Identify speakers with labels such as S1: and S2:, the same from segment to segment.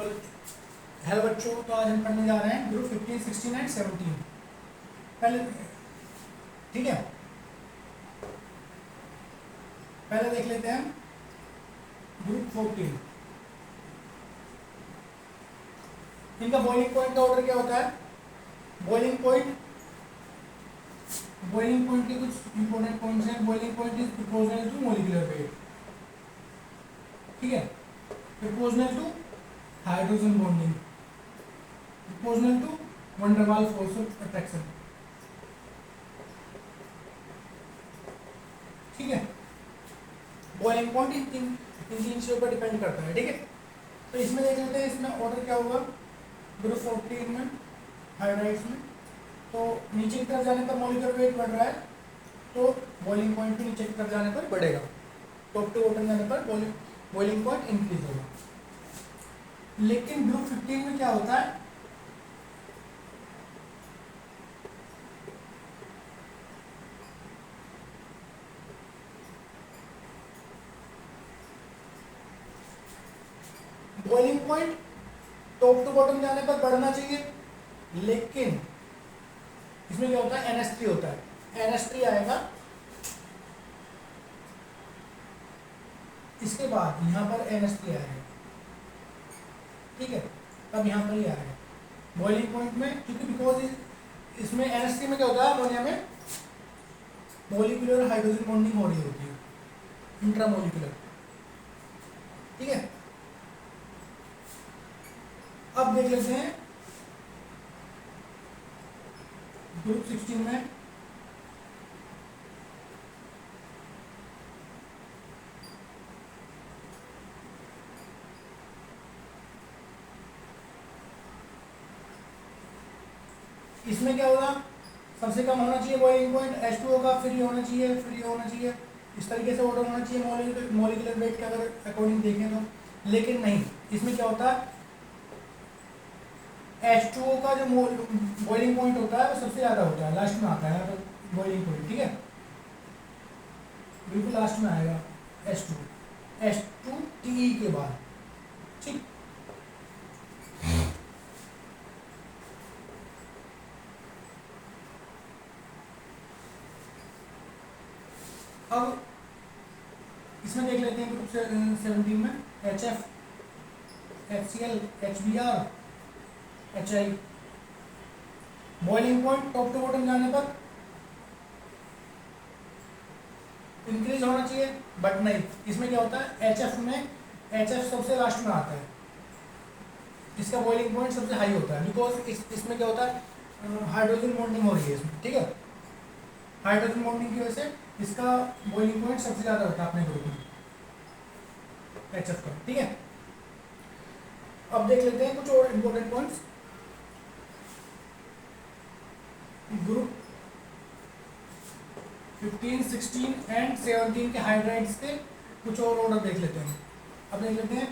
S1: Hello बच्चों, तो आज हम पढ़ने जा रहे हैं ग्रुप 15, 16 एंड 17। पहले ठीक है, पहले देख लेते हैं ग्रुप 14। इनका बॉइलिंग पॉइंट का ऑर्डर क्या होता है? बॉइलिंग पॉइंट के कुछ इंपॉर्टेंट पॉइंट्स हैं। Boiling point is proportional to molecular weight. ठीक है, proportional to hydrogen bonding, proportional to van der Waals force of attraction. ठीक है, बॉइलिंग पॉइंट इन तीन चीजों पर डिपेंड करता है। ठीक है, तो इसमें देख लेते हैं इसमें ऑर्डर क्या होगा ग्रुप 14 में हाइड्राइड्स में। तो नीचे की तरफ जाने पर मॉलिक्यूलर वेट बढ़ रहा है, तो बॉइलिंग पॉइंट भी नीचे की तरफ जाने पर बढ़ेगा। टॉप टू बॉटम जाने पर बॉइलिंग पॉइंट इंक्रीज होगा। लेकिन ग्रुप 15 में क्या होता है? Boiling point top to bottom जाने पर बढ़ना चाहिए, लेकिन इसमें क्या होता है? NH3 होता है। NH3 आएगा, इसके बाद यहाँ पर NH3 आएगा। ठीक है, तब यहाँ पर ही आएगा बॉइलिंग पॉइंट में, क्योंकि बिकॉज इसमें NH3 में क्या होता है? अमोनिया में मॉलिक्यूलर हाइड्रोजन बॉन्डिंग हो रही होती है, इंट्रामोलिकुलर। ठीक है, अब देख लेते हैं ग्रुप 16 में इसमें क्या होगा? सबसे कम होना चाहिए बॉइलिंग पॉइंट H2O का, फिर ये होना चाहिए, फिर ये होना चाहिए। इस तरीके से ऑर्डर होना चाहिए मॉलिक्यूलर वेट के अगर अकॉर्डिंग देखें तो। लेकिन नहीं, इसमें क्या होता है? H2O का जो बॉइलिंग पॉइंट होता है वो सबसे ज़्यादा होता है, लास्ट में आता है बॉइलिंग पॉइंट। ठीक है, बिल्कुल लास्ट में आएगा H2TE के बाद। ठीक, अब इसमें देख लेते हैं ग्रुप 17 में HF, HCl, HBr, HI। Boiling point top to bottom जाने पर इंक्रीज होना चाहिए, बट नहीं। इसमें क्या होता है? HF सबसे लास्ट में आता है, इसका बॉइलिंग पॉइंट सबसे हाई होता है, बिकॉज इसमें क्या होता है? हाइड्रोजन बॉन्डिंग हो रही है इसमें। ठीक है, हाइड्रोजन बॉन्डिंग की वजह से इसका बॉइलिंग पॉइंट सबसे ज़्यादा होता है अपने ग्रुप में, HF का। ठीक है, अब देख लेते हैं कुछ और इंपॉर्टेंट पॉइंट्स ग्रुप 15, 16 एंड 17 के हाइड्राइड्स के। कुछ और ऑर्डर देख लेते हैं। अब देख लेते हैं,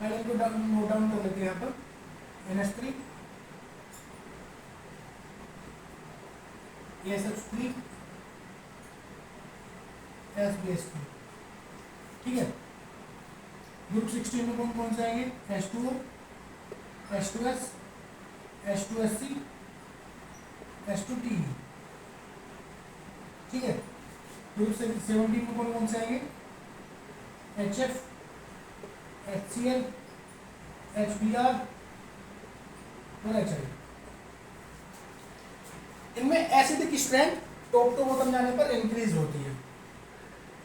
S1: पहले इनको नोट डाउन कर लेते हैं। यहाँ पर NH3, ASH3, SBH3। ठीक है, ग्रुप 16 में कौन कौन से आएंगे? H2O, H2S, H2SC, H2TE। ठीक है, ग्रुप 17 में कौन कौन से आएंगे? HF, HCl, HBr और HI। इनमें एसिड की स्ट्रेंथ टॉप टू बॉटम जाने पर इंक्रीज होती है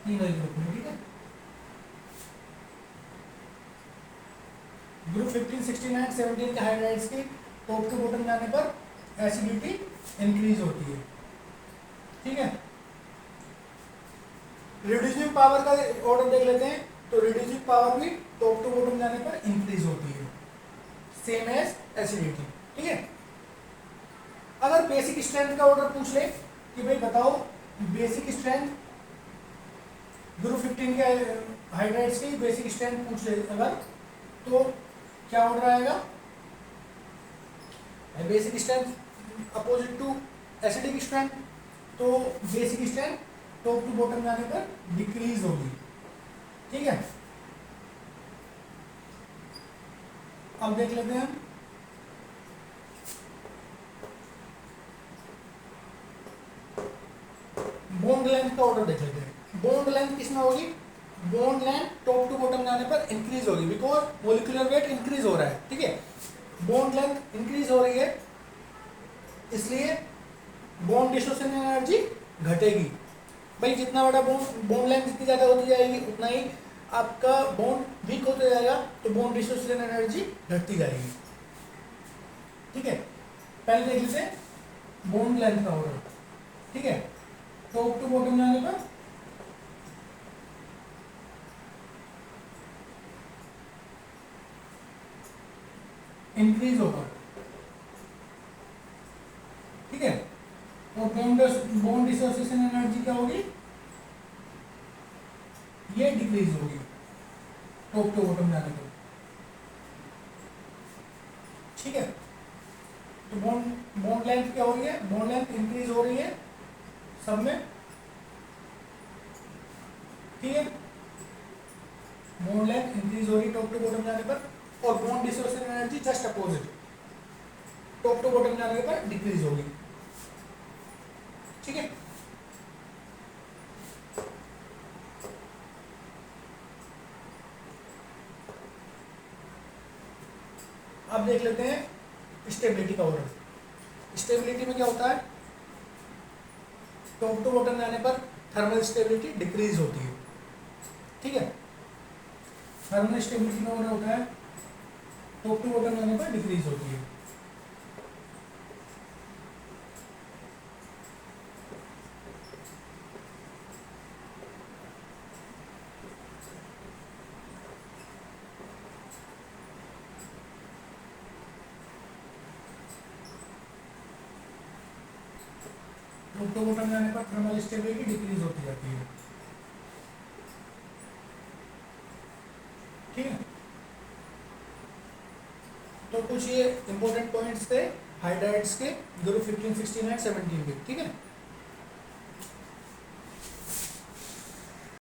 S1: तीनों ही ग्रुप में। ठीक है, ग्रुप 15, 16 एंड 17 के हाइड्राइड्स की टॉप टू बॉटम जाने पर एसिडिटी इंक्रीज होती है। ठीक है, रिड्यूसिंग पावर का ऑर्डर देख लेते हैं। तो रिड्यूसिंग पावर भी टॉप टू बॉटम जाने पर इंक्रीज होती है, सेम एज एसिडिटी। ठीक है, अगर बेसिक स्ट्रेंथ का ऑर्डर पूछ ले कि भाई बताओ बेसिक स्ट्रेंथ ग्रुप 15 के हाइड्राइड्स की बेसिक स्ट्रेंथ पूछ ले अगर, तो क्या ऑर्डर आएगा? Basic strength opposite to acidic strength, तो basic strength top to bottom जाने पर डिक्रीज होगी। ठीक है, अब देख लेते हैं बॉन्ड लेंथ का ऑर्डर देख लेते हैं। बॉन्ड लेंथ किसमें होगी? Bond length top to bottom जाने पर इंक्रीज होगी बिकॉज मोलिकुलर वेट इंक्रीज हो रहा है। ठीक है, बॉन्ड लेंथ इंक्रीज हो रही है इसलिए बॉन्ड डिसोसिएशन एनर्जी घटेगी। भाई जितना बड़ा बॉन्ड लेंथ जितनी ज़्यादा होती जाएगी उतना ही आपका बॉन्ड वीक होता जाएगा, तो बॉन्ड डिसोसिएशन एनर्जी घटती जाएगी। ठीक है, पहले देख लेते हैं बॉन्ड लेंथ का ऑर्डर। ठीक है, टॉप टू बॉटम जाने पर इंक्रीज होगा। ठीक है, और बॉन्ड डिसोसिएशन एनर्जी क्या होगी? ये डिक्रीज होगी टॉप टू बॉटम जाने पर। ठीक है, तो बॉन्ड लेंथ क्या हो रही है? बॉन्ड लेंथ इंक्रीज हो रही है सब में। ठीक है, बॉन्ड लेंथ इंक्रीज हो रही है टॉप टू बॉटम जाने पर, और bond dissociation energy just opposite top to bottom जाने पर डिक्रीज होगी। ठीक है, अब देख लेते हैं स्टेबिलिटी का ऑर्डर। स्टेबिलिटी में क्या होता है? टॉप टू बॉटम जाने पर थर्मल स्टेबिलिटी डिक्रीज होती है। ठीक है, थर्मल स्टेबिलिटी का ऑर्डर होता है टॉप टू बॉटम जाने पर डिक्रीज होती है। टॉप टू बॉटम जाने पर थर्मल स्टेबिलिटी डिक्रीज होती जाती है। ठीक है, तो कुछ ये इंपॉर्टेंट पॉइंट्स थे हाइड्राइड्स के ग्रुप 15, 16 एंड 17 के। ठीक है,